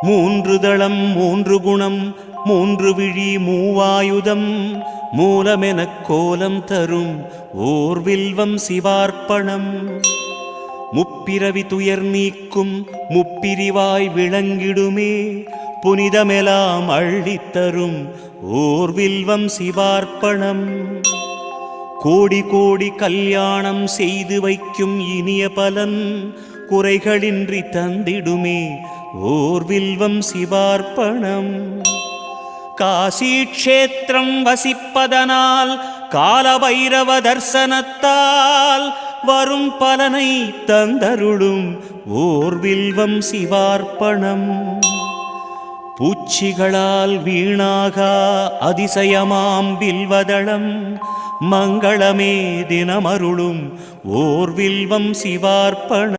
மூன்று தளம் மூன்று குணம் மூன்று விழி மூவாயுதம் மூலமெனக் கோலம் தரும் ஓர் வில்வம் சிவார்ப்பணம். முப்பிரவி துயர் நீக்கும் முப்பிரிவாய் விளங்கிடுமே புனிதமெலாம் அள்ளித்தரும் ஓர் வில்வம் சிவார்ப்பணம். கோடி கோடி கல்யாணம் செய்து வைக்கும் இனிய பலன் குறைகளின்றி தந்திடுமே ஓர் வில்வம் சிவார்ப்பணம். காசி க்ஷேத்திரம் வசிப்பதனால் காலபைரவ தர்சனத்தால் வரும் பலனை தந்தருளும் ஓர் வில்வம் சிவார்ப்பணம். பூச்சிகளால் வீணாகா அதிசயமாம் வில்வதளம் மங்களமே தினமருளும் ஓர் வில்வம் சிவார்ப்பணம்.